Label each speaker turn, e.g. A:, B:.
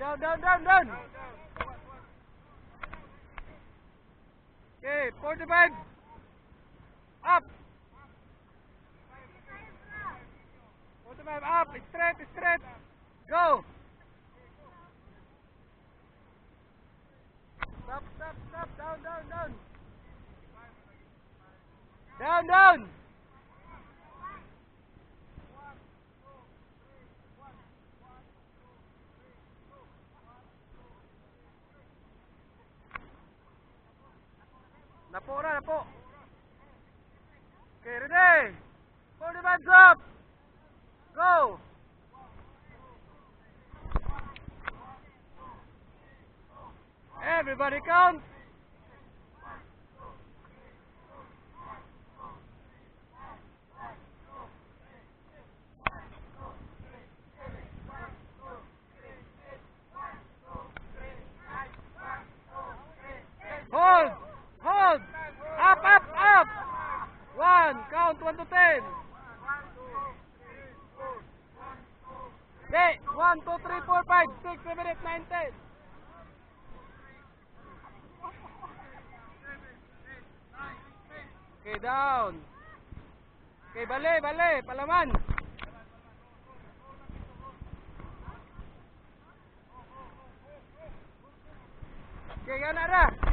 A: Down. Okay, 45. Up. 45 up. Straight. Go. Stop. Down. Napo. Okay, ready? 45 up. Go. Everybody count. Hold. Up. 1 to 10. Okay, 1, 2, 3, 4, 5, 6, 7, 8, 9, 10. Okay, down. Okay, bale, palaman. Okay, gana ra.